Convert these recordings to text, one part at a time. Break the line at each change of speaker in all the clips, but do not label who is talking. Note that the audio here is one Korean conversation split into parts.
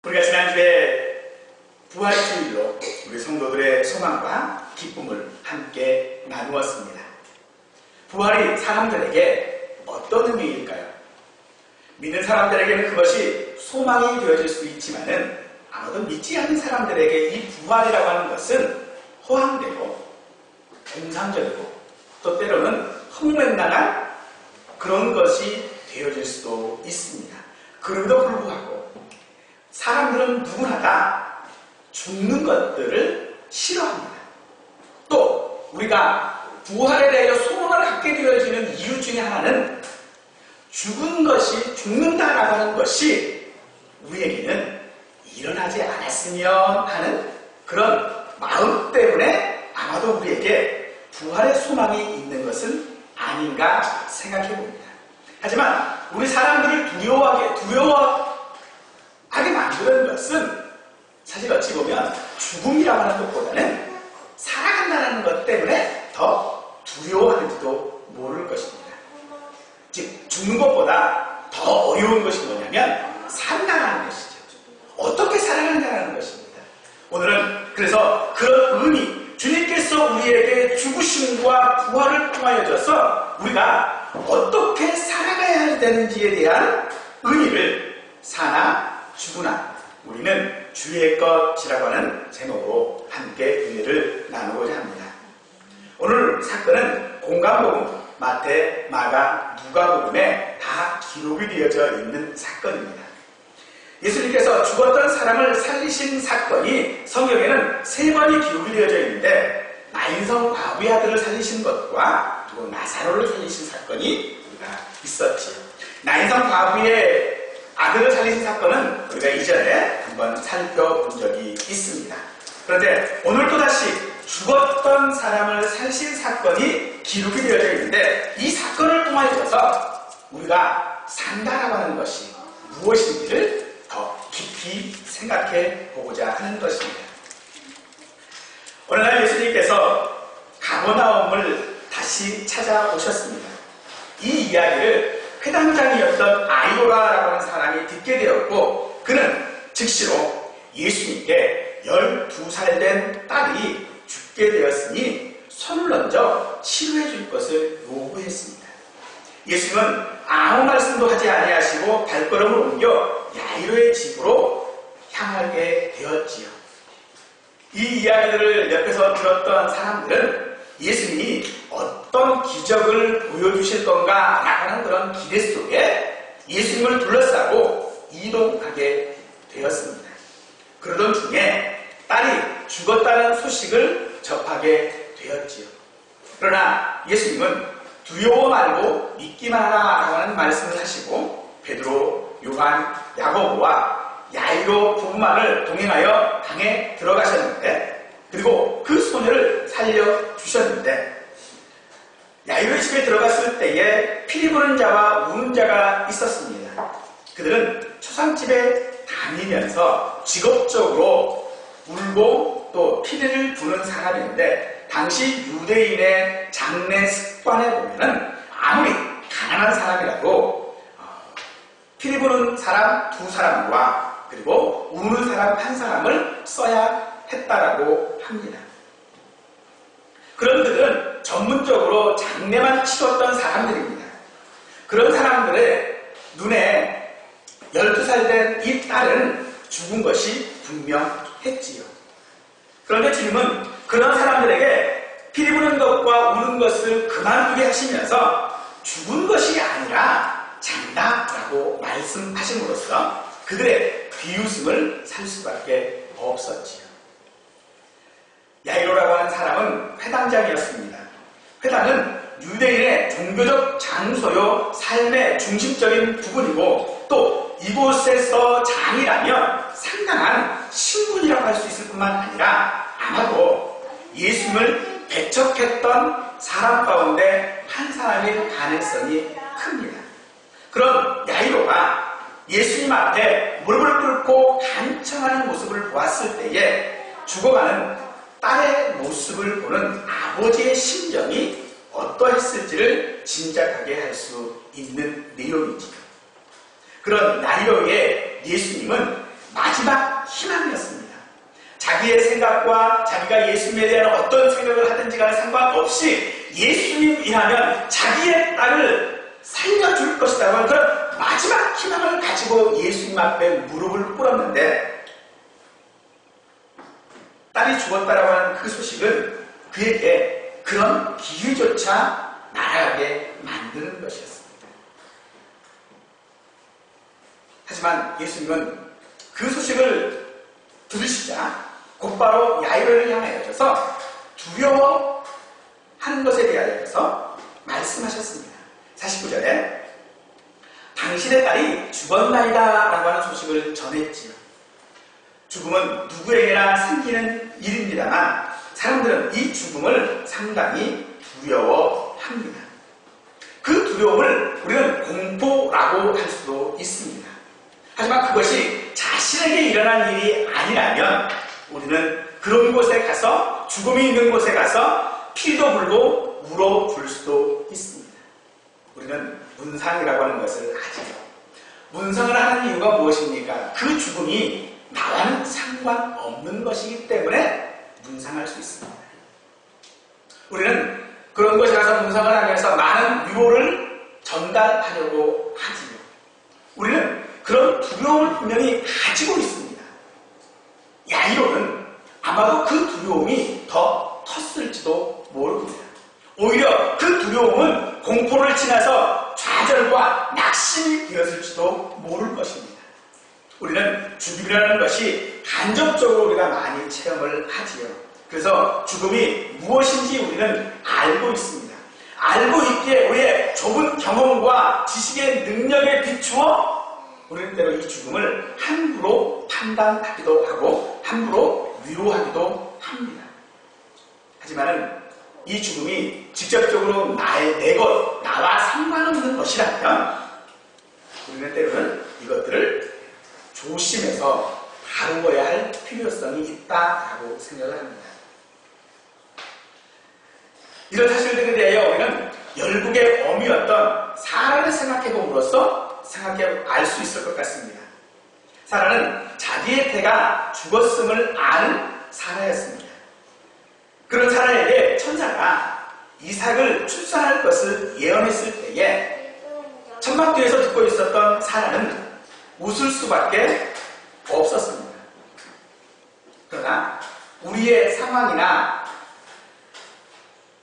우리가 지난주에 부활주일로 우리 성도들의 소망과 기쁨을 함께 나누었습니다. 부활이 사람들에게 어떤 의미일까요? 믿는 사람들에게는 그것이 소망이 되어질 수 있지만은 아무도 믿지 않는 사람들에게 이 부활이라고 하는 것은 허황되고 공상적이고 또 때로는 허무맹랑한 그런 것이 되어질 수도 있습니다. 그럼에도 불구하고 사람들은 누구나 다 죽는 것들을 싫어합니다. 또 우리가 부활에 대하여 소망을 갖게 되어지는 이유 중에 하나는 죽는다라고 하는 것이 우리에게는 일어나지 않았으면 하는 그런 마음 때문에 아마도 우리에게 부활의 소망이 있는 것은 아닌가 생각해 봅니다. 하지만 우리 사람들을 두려워하게 만드는 것은 사실 어찌 보면 죽음이라고 하는 것보다는 살아간다는 것 때문에 더 두려워하는지도 모를 것입니다. 즉 죽는 것보다 더 어려운 것이 뭐냐면 산다는 것이죠. 어떻게 살아간다는 것입니다. 오늘은 그래서 그런 의미, 주님께서 우리에게 죽으심과 부활을 통하여져서 우리가 어떻게 살아가야 되는지에 대한 의미를 사나 죽으나 우리는 주의 것이라고 하는 제목으로 함께 은혜를 나누고자 합니다. 오늘 사건은 공관복음, 마태, 마가, 누가복음에 다 기록이 되어져 있는 사건입니다. 예수님께서 죽었던 사람을 살리신 사건이 성경에는 3번이 기록이 되어져 있는데 나인성 과부의 아들을 살리신 것과 또 나사로를 살리신 사건이 우리가 있었지요. 나인성 과부의 아들을 살리신 사건은 우리가 이전에 한번 살펴본 적이 있습니다. 그런데 오늘 또다시 죽었던 사람을 살리신 사건이 기록이 되어져 있는데 이 사건을 통하여서 우리가 산다라고 하는 것이 무엇인지를 더 깊이 생각해 보고자 하는 것입니다. 오늘날 예수님께서 가버나움을 다시 찾아오셨습니다. 이 이야기를 회당장이었던 아이오라라고 하는 사람이 듣게 되었고 그는 즉시로 예수님께 12살 된 딸이 죽게 되었으니 손을 얹어 치료해 줄 것을 요구했습니다. 예수님은 아무 말씀도 하지 아니하시고 발걸음을 옮겨 야이로의 집으로 향하게 되었지요. 이 이야기들을 옆에서 들었던 사람들은 예수님이 어떤 기적을 보여주실 건가 라는 그런 기대 속에 예수님을 둘러싸고 이동하게 되었습니다. 그러던 중에 딸이 죽었다는 소식을 접하게 되었지요. 그러나 예수님은 두려워 말고 믿기만 하라고 하는 말씀을 하시고 베드로, 요한, 야고보와 야이로 부부만을 동행하여 방에 들어가셨는데 그리고 그 소녀를 살려주셨는데 야이로의 집에 들어갔을 때에 피리 부는 자와 우는 자가 있었습니다. 그들은 초상집에 다니면서 직업적으로 울고 또 피리를 부는 사람인데 당시 유대인의 장례 습관에 보면은 아무리 가난한 사람이라도 피리 부는 사람 2사람과 그리고 우는 사람 1사람을 써야 했다라고 합니다. 그런 그들은 전문적으로 장례만 치렀던 사람들입니다. 그런 사람들의 눈에 12살 된 이 딸은 죽은 것이 분명했지요. 그런데 주님은 그런 사람들에게 피리 부는 것과 우는 것을 그만두게 하시면서 죽은 것이 아니라 잔다라고 말씀하심으로써 그들의 비웃음을 살 수밖에 없었지요. 야이로라고 하는 사람은 회당장이었습니다. 회당은 유대인의 종교적 장소요 삶의 중심적인 부분이고 또 이곳에서 장이라면 상당한 신분이라고 할 수 있을 뿐만 아니라 아마도 예수님을 배척했던 사람 가운데 한 사람일 가능성이 큽니다. 그런 야이로가 예수님 앞에 무릎을 꿇고 간청하는 모습을 보았을 때에 죽어가는 딸의 모습을 보는 아버지의 심정이 어떠했을지를 짐작하게 할 수 있는 내용이지요. 그런 야이로의 예수님은 마지막 희망이었습니다. 자기의 생각과 자기가 예수님에 대한 어떤 생각을 하든지 간에 상관없이 예수님이라면 자기의 딸을 살려줄 것이라고 하는 그런 마지막 희망을 가지고 예수님 앞에 무릎을 꿇었는데 딸이 죽었다라고 하는 그 소식은 그에게 그런 기회조차 날아가게 만드는 것이었습니다. 하지만 예수님은 그 소식을 들으시자 곧바로 야이로를 향하여서 두려워하는 것에 대하여서 말씀하셨습니다. 49절에 당신의 딸이 죽었나이다 라고 하는 소식을 전했지요. 죽음은 누구에게나 생기는 일입니다만 사람들은 이 죽음을 상당히 두려워합니다. 그 두려움을 우리는 공포라고 할 수도 있습니다. 하지만 그것이 자신에게 일어난 일이 아니라면 우리는 그런 곳에 가서 죽음이 있는 곳에 가서 피도 불고 울어볼 수도 있습니다. 우리는 문상이라고 하는 것을 하죠. 문상을 하는 이유가 무엇입니까? 그 죽음이 나와는 상관없는 것이기 때문에 문상할 수 있습니다. 우리는 그런 곳에 가서 문상을 하면서 많은 위로를 전달하려고 하지요. 우리는 그런 두려움을 분명히 가지고 있습니다. 야이로는 아마도 그 두려움이 더 텄을지도 모릅니다. 오히려 그 두려움은 공포를 지나서 좌절과 낙심이 되었을지도 모를 것입니다. 우리는 죽음이라는 것이 간접적으로 우리가 많이 체험을 하지요. 그래서 죽음이 무엇인지 우리는 알고 있습니다. 알고 있기에 우리의 좁은 경험과 지식의 능력에 비추어 우리는 때로 이 죽음을 함부로 판단하기도 하고 함부로 위로하기도 합니다. 하지만 이 죽음이 직접적으로 내 것, 나와 상관없는 것이라면 우리는 때로는 이것들을 조심해서 다루어야 할 필요성이 있다고 생각을 합니다. 이런 사실들에 대하여 우리는 열국의 어미였던 사라를 생각해봄으로써 알 수 있을 것 같습니다. 사라는 자기의 태가 죽었음을 아는 사라였습니다. 그런 사라에게 천사가 이삭을 출산할 것을 예언했을 때에 천막 뒤에서 듣고 있었던 사라는 웃을 수밖에 없었습니다. 그러나 우리의 상황이나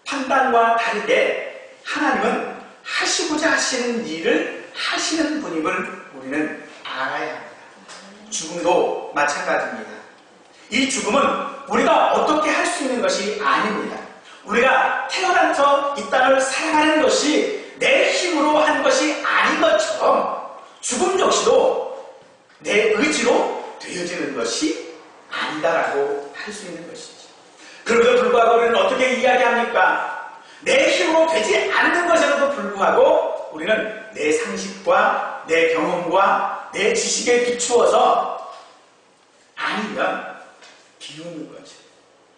판단과 다르게 하나님은 하시고자 하시는 일을 하시는 분임을 우리는 알아야 합니다. 죽음도 마찬가지입니다. 이 죽음은 우리가 어떻게 할 수 있는 것이 아닙니다. 우리가 태어나서 이 땅을 살아가는 것이 내 힘으로 한 것이 아닌 것처럼 죽음 역시도 내 의지로 되어지는 것이 아니다라고 할 수 있는 것이죠. 그럼에도 불구하고 우리는 어떻게 이야기합니까? 내 힘으로 되지 않는 것에도 불구하고 우리는 내 상식과 내 경험과 내 지식에 비추어서 아니면 비웃는 거죠.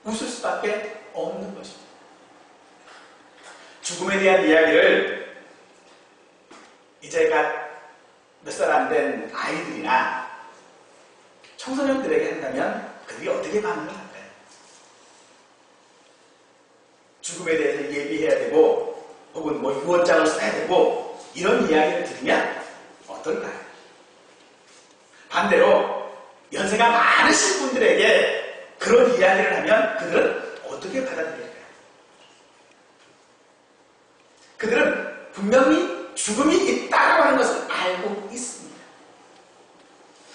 웃을 수밖에 없는 것입니다. 죽음에 대한 이야기를 이제가 몇 살 안 된 아이들이나 청소년들에게 한다면 그들이 어떻게 반응을 할까요? 죽음에 대해서 예비해야 되고 혹은 유언장을 써야 되고 이런 이야기를 들으면 어떨까요? 반대로 연세가 많으신 분들에게 그런 이야기를 하면 그들은 어떻게 받아들일까요? 그들은 분명히 죽음이 있다고 하는 것을 알고 있습니다.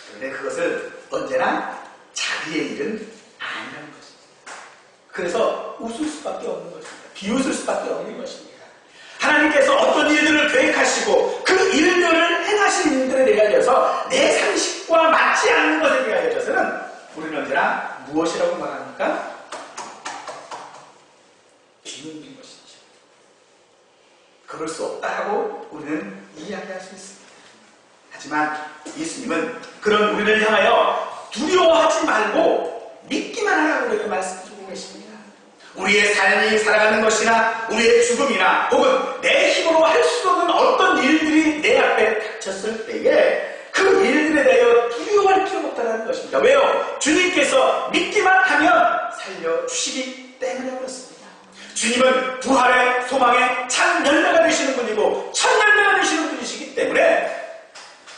그런데 그것을 언제나 자기의 일은 아니라는 것입니다. 그래서 웃을 수밖에 없는 것입니다. 비웃을 수밖에 없는 것입니다. 하나님께서 어떤 일들을 계획하시고 그 일들을 행하시는 일들에 대하여서 내 상식과 맞지 않는 것에 대하여서는 우리는 언제나 무엇이라고 말합니까? 비웃는 것이죠. 그럴 수 없다고 우리는 이야기할 수 있습니다. 하지만 예수님은 그런 우리를 향하여 두려워하지 말고 믿기만 하라고 우리에게 말씀해주고 계십니다. 우리의 삶이 살아가는 것이나 우리의 죽음이나 혹은 내 힘으로 할 수 없는 어떤 일들이 내 앞에 닥쳤을 때에 그 일들에 대하여 두려워할 필요가 없다는 것입니다.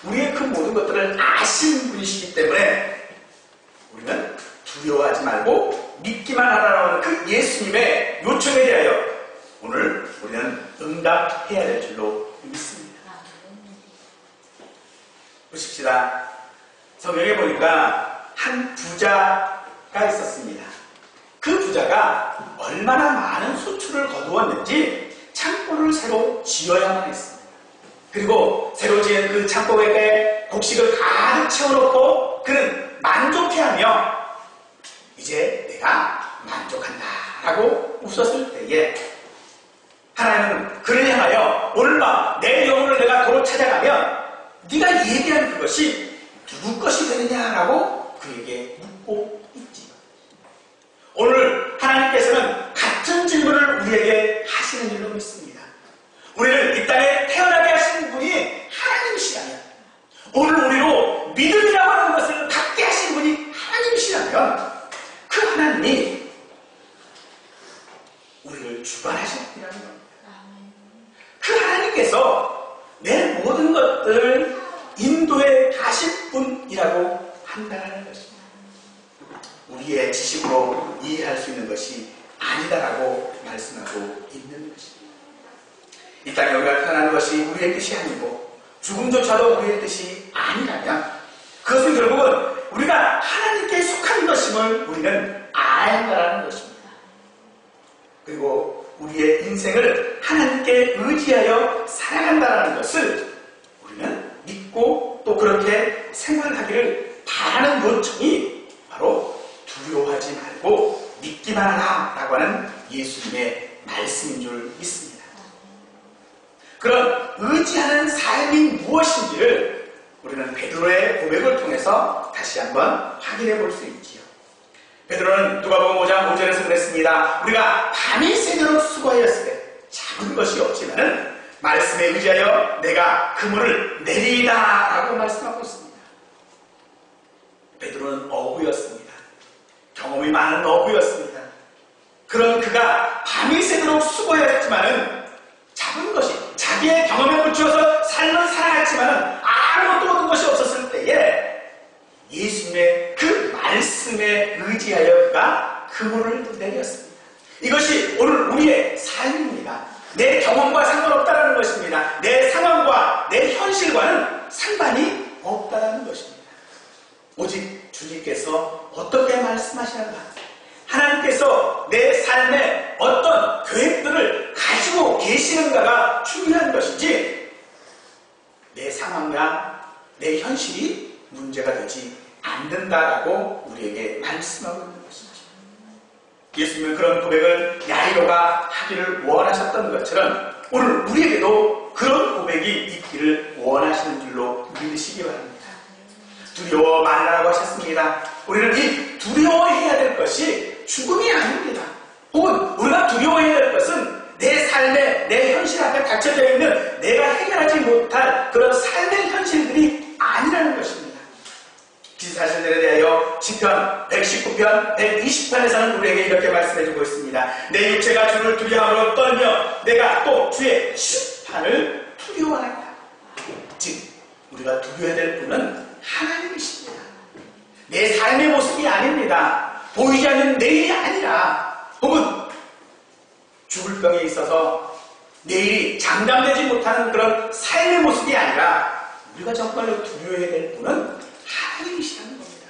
우리의 그 모든 것들을 아시는 분이시기 때문에 우리는 두려워하지 말고 믿기만 하라는 그 예수님의 요청에 대하여 오늘 우리는 응답해야 될 줄로 믿습니다. 보십시다. 성경에 보니까 한 부자가 있었습니다. 그 부자가 얼마나 많은 수출을 거두었는지 창고를 새로 지어야만 했습니다. 그리고 새로 지은 그 창고에 곡식을 가득 채워놓고 그는 만족해하며 이제 내가 만족한다 라고 웃었을 때에 하나님은 그를 향하여 오늘 밤 내 영혼을 내가 도로 찾아가면 네가 얘기한 그것이 누구 것이 되느냐라고 그에게 묻고 있지. 오늘 하나님께서는 같은 질문을 우리에게 하시는 줄로 믿습니다. 우리를 이 땅에 태어나게 하시는 분이 하나님이시라면, 오늘 우리로 믿음이라고 하는 것을 갖게 하신 분이 하나님이시라면 그 하나님이 우리를 주관하시는 분이라는 겁니다. 그 하나님께서 내 모든 것들을 인도해 가실 분이라고 한다는 것입니다. 우리의 지식으로 이해할 수 있는 것이 아니다라고 말씀하고 있는 것입니다. 이 땅에 우리가 태어나는 것이 우리의 뜻이 아니고 죽음조차도 우리의 뜻이 아니라면 그것은 결국은 우리가 하나님께 속한 것임을 우리는 알아야 한다는 것입니다. 그리고 우리의 인생을 하나님께 의지하여 살아간다는 것을 우리는 믿고 또 그렇게 생활하기를 바라는 요청이 바로 두려워하지 말고 믿기만 하라라고 하는 예수님의 말씀인 줄 믿습니다. 그런 의지하는 삶이 무엇인지를 우리는 베드로의 고백을 통해서 다시 한번 확인해 볼 수 있지요. 베드로는 누가복음 5장 5절에서 그랬습니다. 우리가 밤이 새도록 수고하였을 때 잡은 것이 없지만은 말씀에 의지하여 내가 그물을 내리이다 라고 말씀하고 있습니다. 베드로는 어부였습니다. 경험이 많은 어부였습니다. 그런 그가 밤이 새도록 수고했지만은 잡은 것이 자기의 경험에 붙여서 삶을 살아갔지만은 아무것도 얻은 것이 없었을 때에 예수님의 그 말씀에 의지하여 그가 그물을 내렸습니다. 이것이 오늘 우리의 삶입니다. 내 경험과 상관없다는 것입니다. 내 상황과 내 현실과는 상관이 없다는 것입니다. 오직 주님께서 어떻게 말씀하시는가? 하나님께서 내 삶에 어떤 계획들을 가지고 계시는가가 중요한 것이지 내 상황과 내 현실이 문제가 되지 않는다라고 우리에게 말씀하고 있는 것입니다. 예수님은 그런 고백을 야이로가 하기를 원하셨던 것처럼 오늘 우리에게도 그런 고백이 있기를 원하시는 줄로 믿으시기 바랍니다. 두려워 말라고 하셨습니다. 우리는 이 두려워해야 될 것이 죽음이 아닙니다. 혹은 우리가 두려워해야 될 것은 내 삶에 내 현실 앞에 닥쳐져 있는 내가 해결하지 못할 그런 삶의 현실들이 아니라는 것입니다. 기사실들에 대하여 시편 119편 120편에서는 우리에게 이렇게 말씀해주고 있습니다. 내 육체가 주를 두려움으로 떨며 내가 또 주의 심판을 두려워한다. 즉 우리가 두려워해야 될 분은 하나님이십니다. 내 삶의 모습이 아닙니다. 보이지 않는 내일이 아니라 혹은 죽을 병에 있어서 내일이 장담되지 못하는 그런 삶의 모습이 아니라 우리가 정말로 두려워해야 될 분은 하나님이시라는 겁니다.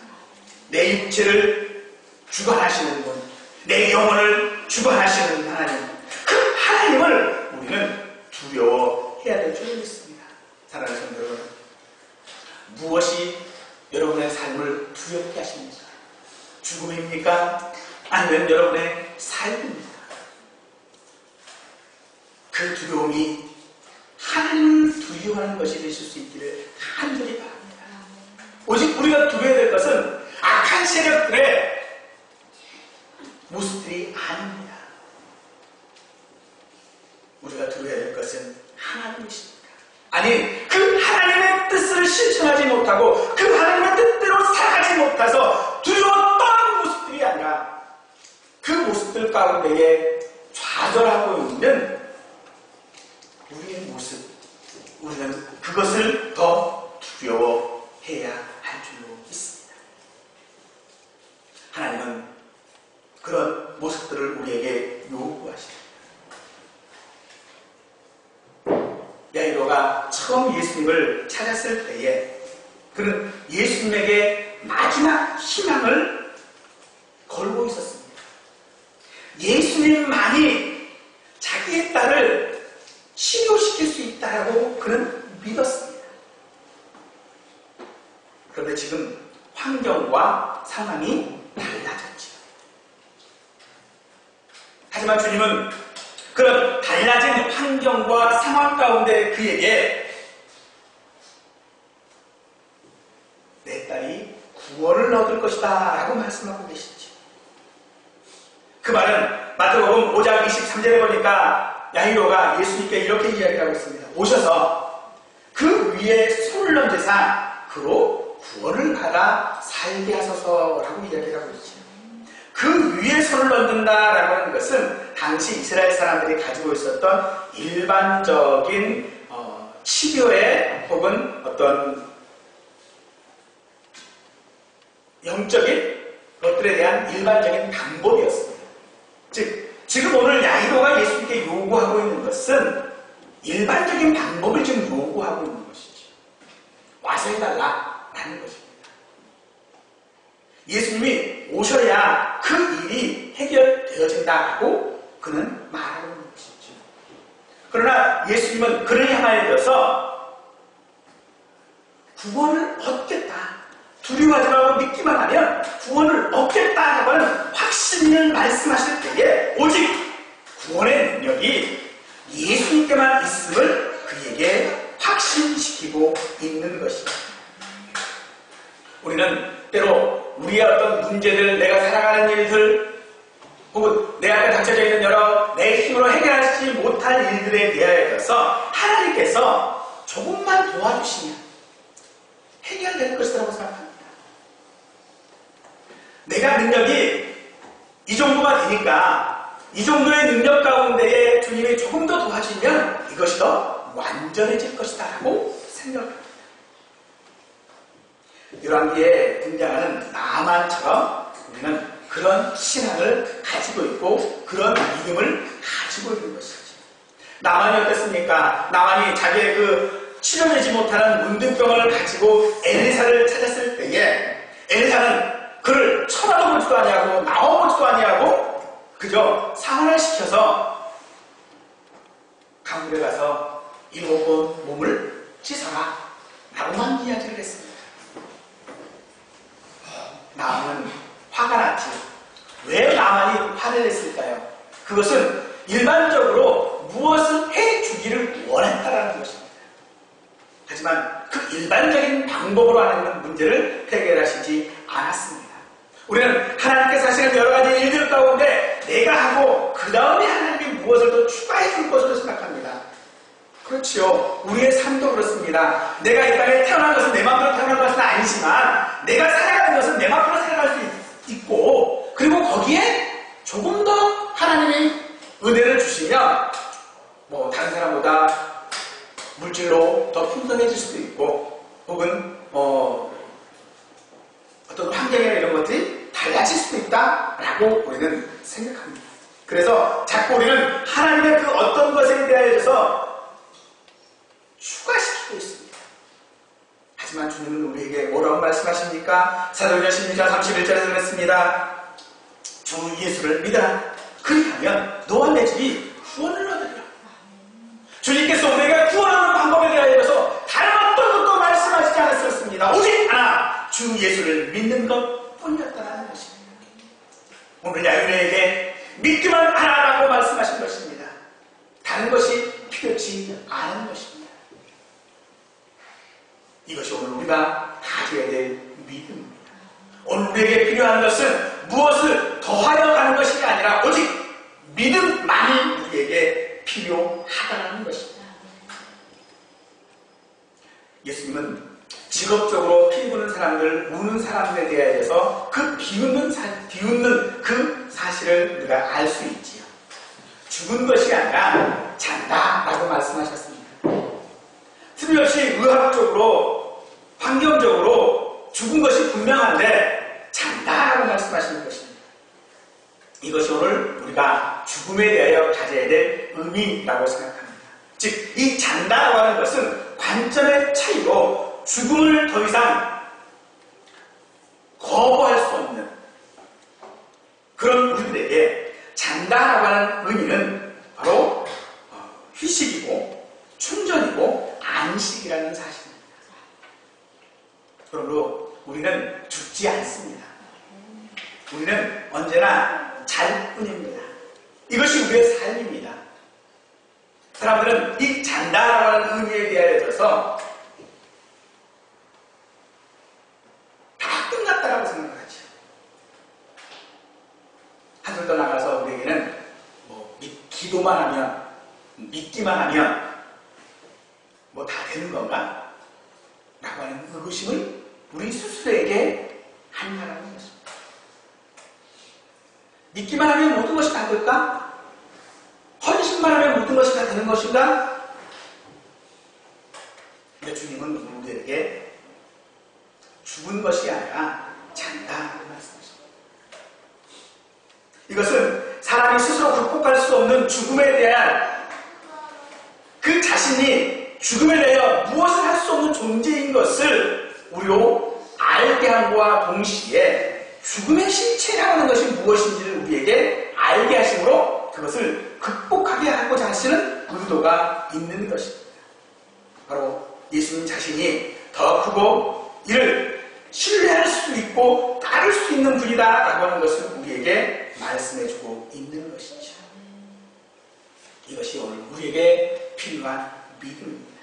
내 육체를 주관하시는 분, 내 영혼을 주관하시는 하나님, 그 하나님을 우리는 두려워해야 될 줄 믿습니다. 사랑하는 성도 여러분, 무엇이 여러분의 삶을 두렵게 하십니까? 죽음입니까? 아니면 여러분의 삶입니까? 그 두려움이 하나님을 두려워하는 것이 되실 수 있기를 간절히 바랍니다. 오직 우리가 두려워야 될 것은 악한 세력들의 모습들이 아닙니다. 우리가 두려워야 될 것은 하나님이십니다. 아니, 그 하나님의 뜻을 실천하지 못하고 그 하나님의 뜻대로 살아가지 못해서 두려웠던 모습들이 아니라 그 모습들 가운데에 좌절하고 있는 우리의 모습, 우리는 그것을 더 야이로가 처음 예수님을 찾았을 때에 그는 예수님에게 마지막 희망을 걸고 있었습니다. 예수님만이 자기의 딸을 치료시킬 수 있다고 그는 믿었습니다. 그런데 지금 환경과 상황이 달라졌죠. 하지만 주님은 그런 달라진 환경과 상황 가운데 그에게 내 딸이 구원을 얻을 것이다 라고 말씀하고 계시죠. 그 말은 마태복음 5장 23절에 보니까 야이로가 예수님께 이렇게 이야기하고 있습니다. 오셔서 그 위에 손을 얹으사 그로 구원을 받아 살게 하소서라고 이야기를 하고 있죠. 그 위에 손을 얹는다라고 하는 것은 당시 이스라엘 사람들이 가지고 있었던 일반적인 치료의 혹은 어떤 영적인 것들에 대한 일반적인 방법이었습니다. 즉, 지금 오늘 야이로가 예수님께 요구하고 있는 것은 일반적인 방법을 지금 요구하고 있는 것이죠. 와서 해달라라는 것입니다. 예수님이 오셔야 그 일이 해결되어진다고 그는 말하고 있는 것이죠. 그러나 예수님은 그를 향하여서 구원을 얻겠다. 두려워하지 말고 믿기만 하면 구원을 얻겠다라고 하는 확신을 말씀하실 때에 오직 구원의 능력이 예수님께만 있음을 그에게 확신시키고 있는 것입니다. 우리는 때로 우리의 어떤 문제들, 내가 살아가는 일들 혹은 내 앞에 닥쳐져 있는 여러 내 힘으로 해결하지 못할 일들에 대하여서 하나님께서 조금만 도와주시면 해결될 것이라고 생각합니다. 내가 능력이 이 정도가 되니까 이 정도의 능력 가운데에 주님이 조금 더 도와주면 이것이 더 완전해질 것이다 라고 생각합니다. 열왕기에 등장하는 나만처럼 우리는 그런 신앙을 가지고 있고 그런 믿음을 가지고 있는 것이죠. 나만이 어땠습니까? 나만이 자기의 그 치료되지 못하는 문둥병을 가지고 엘리사를 찾았을 때에 엘리사는 그를 쳐다도 보지도 아니하고 나와보지도 아니하고 그저 상을 시켜서 강물에 가서 7번 몸을 씻어라 라고만 이야기를 했습니다. 나만은 화가 났지. 왜 나만이 화를 냈을까요? 그것은 일반적으로 무엇을 해주기를 원했다라는 것입니다. 하지만 그 일반적인 방법으로 하는 문제를 해결하시지 않았습니다. 우리는 하나님께서 하시는 여러 가지 일들 가운데 내가 하고 그 다음에 하나님이 무엇을 더 추가해 줄 것으로 생각합니다. 그렇지요. 우리의 삶도 그렇습니다. 내가 이 땅에 태어난 것은 내 마음대로 태어난 것은 아니지만 내가 살아가는 것은 내 마음대로 살아갈 수 있고 그리고 거기에 조금 더 하나님이 은혜를 주시면 뭐 다른 사람보다 물질로 더 풍성해질 수도 있고 혹은 어떤 환경이나 이런 것들이 달라질 수도 있다라고 우리는 생각합니다. 그래서 자꾸 우리는 하나님의 그 어떤 것에 대하여서 추가시키고 있습니다. 하지만 주님은 우리에게 뭐라고 말씀하십니까? 사도행전 16장 31절에서 그랬습니다. 주 예수를 믿어라. 그리하면 너와 내 집이 구원을 얻으리라. 주님께서 우리에게 구원하는 방법에 대하여서 다른 어떤 것도 말씀하시지 않으셨습니다. 오직 하나 주 예수를 믿는 것뿐이었다는 것입니다. 오늘 야이로에게 믿기만 하라라고 말씀하신 것입니다. 다른 것이 필요치 않은 것입니다. 이것이 오늘 우리가 가져야 될 믿음입니다. 오늘 우리에게 필요한 것은 무엇을 더하여 가는 것이 아니라 오직 믿음만이 우리에게 필요하다는 것입니다. 예수님은 직업적으로 피 부는 사람들, 우는 사람들에 대해서 그 비웃는 그 사실을 우리가 알 수 있지요. 죽은 것이 아니라 잔다라고 말씀하셨습니다. 틀림없이 의학적으로, 환경적으로 죽은 것이 분명한데 잔다라고 말씀하시는 것입니다. 이것이 오늘 우리가 죽음에 대하여 가져야 될 의미라고 생각합니다. 즉, 이 잔다라고 하는 것은 관점의 차이로 죽음을 더 이상 거부할 수 없는 그런 우리들에게 잔다라고 하는 의미는 바로 휴식이고 충전이고 안식이라는 사실입니다. 그러므로 우리는 죽지 않습니다. 우리는 언제나 잘 뿐입니다. 이것이 우리의 삶입니다. 사람들은 이 잔다라고 하는 의미에 대하여서 다 끝났다라고 생각을 하죠. 하늘도 나가서 우리에게는 기도만 하면, 믿기만 하면 다 되는 건가? 라고 하는 의구심을 우리 스스로에게 한다라는 것입니다. 믿기만 하면 모든 것이 다 될까? 헌신만 하면 모든 것이 다 되는 것인가? 근데 주님은 우리에게 죽은 것이 아니라 잔다라고 말씀하십니다. 이것은 사람이 스스로 극복할 수 없는 죽음에 대한 그 자신이 죽음에 대하여 무엇을 할 수 없는 존재인 것을 우리로 알게 함과 동시에 죽음의 실체라고 하는 것이 무엇인지를 우리에게 알게 하심으로 그것을 극복하게 하고자 하시는 의도가 있는 것입니다. 바로 예수님 자신이 더 크고 이를 신뢰할 수 있고 따를 수 있는 분이다라고 하는 것을 우리에게 말씀해주고 있는 것이죠. 이것이 오늘 우리에게 필요한 믿음입니다.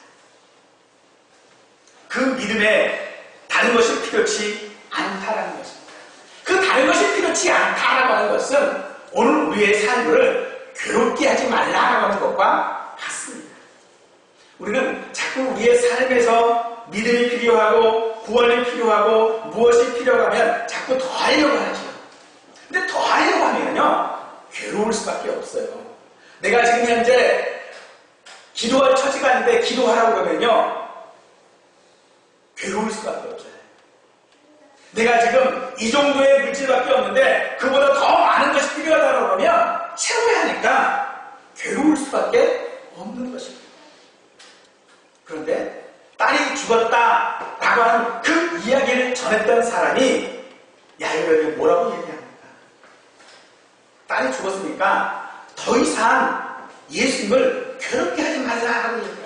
그 믿음에 다른 것이 필요치 않다라는 것입니다. 그 다른 것이 필요치 않다라고 하는 것은 오늘 우리의 삶을 괴롭게 하지 말라라고 하는 것과 같습니다. 우리는 자꾸 우리의 삶에서 믿음이 필요하고 구원이 필요하고 무엇이 필요하면 자꾸 더 하려고 하죠. 근데 더 하려고 하면요 괴로울 수밖에 없어요. 내가 지금 현재 기도할 처지가 아닌데 기도하라고 그러면요 괴로울 수밖에 없어요. 내가 지금 이 정도의 물질밖에 없는데 그보다 더 많은 것이 필요하다고 그러면 채워야 하니까 괴로울 수밖에 없는 것입니다. 그런데 딸이 죽었다라고 하는 그 이야기를 전했던 사람이 야곱에게 뭐라고 얘기합니까? 딸이 죽었으니까 더 이상 예수님을 괴롭게 하지 말라라고 얘기합니다.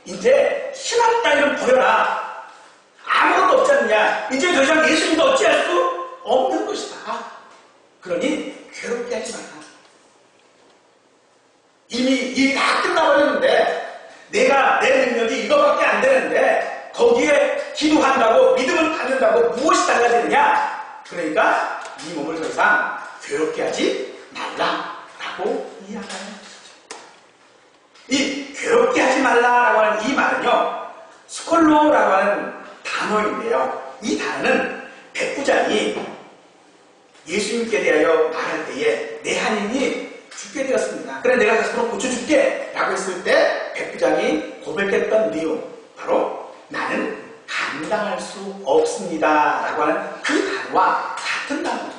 이제 희망 따위를 버려라. 아무것도 없지 않느냐. 이제 더 이상 예수님도 어찌할 수 없는 것이다. 그러니 괴롭게 하지 마라. 이미 일이 다 끝나버렸는데 내가 내 능력이 이거밖에 안 되는데 거기에 기도한다고 믿음을 갖는다고 무엇이 달라지느냐. 그러니까 이 몸을 더 이상 괴롭게 하지 말라라고 이야기하는 것이죠. 이 괴롭게 하지 말라라고 하는 이 말은요 스콜로라고 하는 단어인데요. 이 단어는 백부장이 예수님께 대하여 말할 때에 내 한인이 죽게 되었습니다. 그래 내가 스스로 고쳐줄게 라고 했을 때 백부장이 고백했던 내용 바로 나는 감당할 수 없습니다 라고 하는 그 단어와 같은 단어입니다.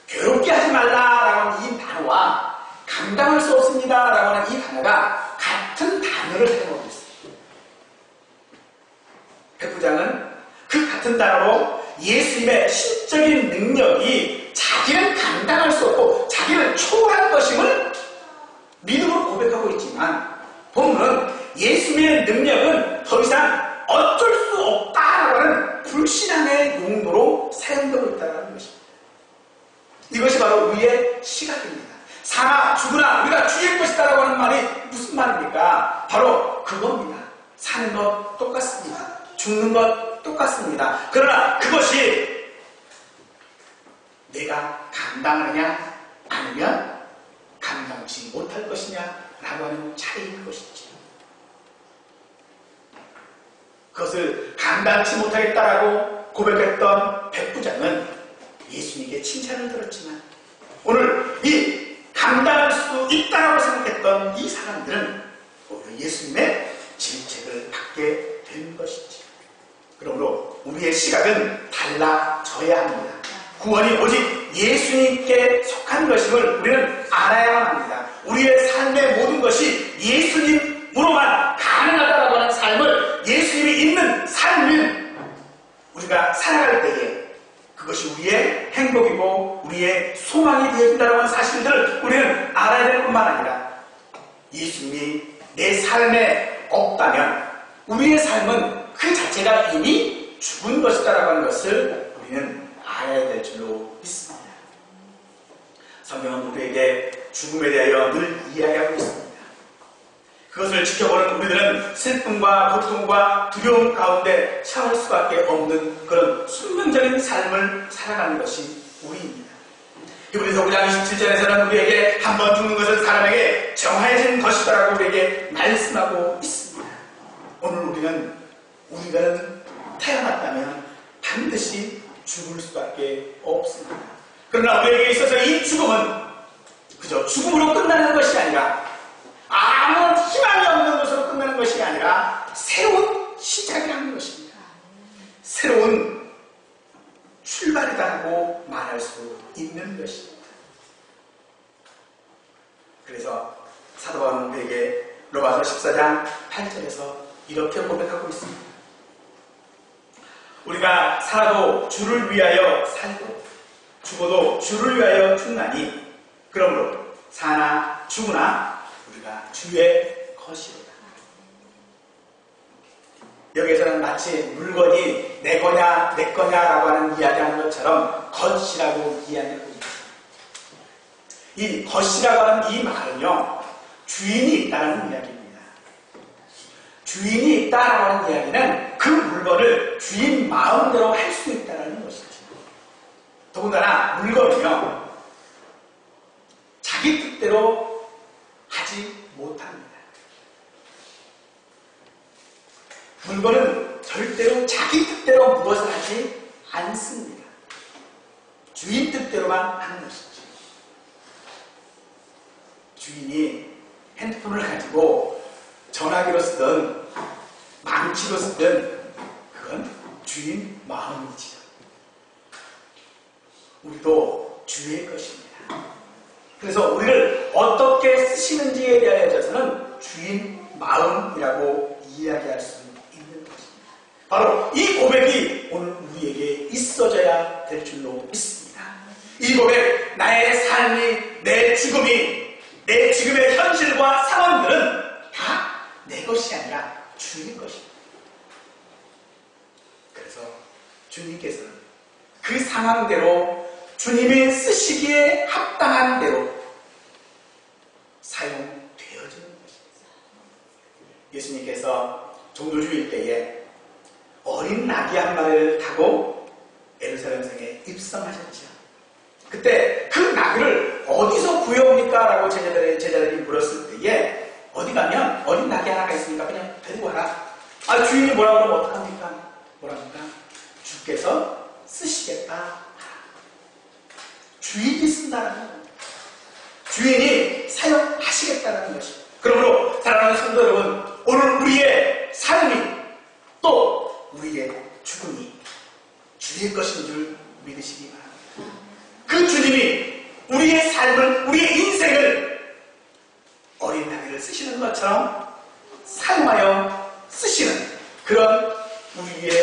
괴롭게 하지 말라라고 하는 이 단어와 감당할 수 없습니다 라고 하는 이 단어가 같은 단어를 사용하고 있습니다. 백부장은 그 같은 단어로 예수님의 신적인 능력이 자기는 감당할 수 없고 자기는 초월한 것임을 믿음으로 고백하고 있지만 본문은 예수님의 능력은 더 이상 어쩔 수 없다라고 하는 불신앙의 용도로 사용되고 있다는 것입니다. 이것이 바로 우리의 시각입니다. 사나 죽으나 우리가 죽일 것이다라고 하는 말이 무슨 말입니까? 바로 그겁니다. 사는 것 똑같습니다. 죽는 것 똑같습니다. 그러나 그것이 내가 감당하느냐 아니면 감당치 못할 것이냐 라고 하는 차이인 것이죠. 그것을 감당치 못하겠다라고 고백했던 백부장은 예수님께 칭찬을 들었지만 오늘 이 감당할 수 있다라고 생각했던 이 사람들은 오히려 예수님의 질책을 받게 된 것이죠. 그러므로 우리의 시각은 달라져야 합니다. 구원이 오직 예수님께 속한 것임을 우리는 알아야만 합니다. 우리의 삶의 모든 것이 예수님 예수님으로만 가능하다라고 하는 삶을, 예수님이 있는 삶을 우리가 살아갈 때에 그것이 우리의 행복이고 우리의 소망이 되어진다는 하는 사실들을 우리는 알아야 될 뿐만 아니라, 예수님이 내 삶에 없다면 우리의 삶은 그 자체가 이미 죽은 것이다라고 하는 것을 우리는 알아야 될 줄로 믿습니다. 성경은 우리에게 죽음에 대하여 늘 이야기하고 있습니다. 그것을 지켜보는 우리들은 슬픔과 고통과 두려움 가운데 처할 수밖에 없는 그런 숙명적인 삶을 살아가는 것이 우리입니다. 히브리서 9장 27절에서는 우리에게 한 번 죽는 것은 사람에게 정해진 것이다라고 우리에게 말씀하고 있습니다. 오늘 우리는 태어났다면 반드시 죽을 수밖에 없습니다. 그러나 우리에게 있어서 이 죽음은 그저 죽음으로 끝나는 것이 아니라, 아무 희망이 없는 것으로 끝나는 것이 아니라 새로운 시작이라는 것입니다. 새로운 출발이라고 말할 수 있는 것입니다. 그래서 사도 바울은 우리에게 로마서 14장 8절에서 이렇게 고백하고 있습니다. 우리가 살아도 주를 위하여 살고 죽어도 주를 위하여 죽나니 그러므로 사나 죽으나 우리가 주의 것이로다. 여기에서는 마치 물건이 내 거냐라고 하는 이야기하는 것처럼 것이라고 이야기하고 있습니다. 이 것이라고 하는 이 말은요, 주인이 있다는 이야기입니다. 주인이 있다라고 하는 이야기는 그 물건을 주인 마음대로 할 수 있다는 것이죠. 더군다나 물건은요, 자기 뜻대로 하지 못합니다. 물건은 절대로 자기 뜻대로 무엇을 하지 않습니다. 주인 뜻대로만 하는 것이죠. 주인이 핸드폰을 가지고 전화기로 쓰든 망치로 쓰든 그건 주인 마음이지요. 우리도 주의 것입니다. 그래서 우리를 어떻게 쓰시는지에 대하여서는 주인 마음이라고 이야기할 수 있는 것입니다. 바로 이 고백이 오늘 우리에게 있어져야 될 줄로 믿습니다. 이 고백, 나의 삶이, 내 죽음이, 내 지금의 현실과 상황들은 다 내 것이 아니라 주님 것입니다. 그래서 주님께서는 그 상황대로 주님이 쓰시기에 합당한 대로 사용되어지는 것입니다. 예수님께서 종료주일 때에 어린 나귀 한 마리를 타고 예루살렘 성에 입성하셨죠. 그때 그 나귀를 어디서 구해옵니까? 라고 제자들이 물었을 때에 어디 가면 어린 나귀 하나가 있으니까 그냥 데리고 와라. 아, 주인이 뭐라고 그러면 어떡합니까? 뭐랍니까? 주께서 쓰시겠다. 주인이 쓴다는 겁니다. 주인이 사용하시겠다는 것입니다. 그러므로 사랑하는 성도 여러분, 오늘 우리의 삶이 또 우리의 죽음이 주의 것인 줄 믿으시기 바랍니다. 그 주님이 우리의 삶을, 우리의 인생을 어린 나귀를 쓰시는 것처럼 사용하여 쓰시는 그런 우리의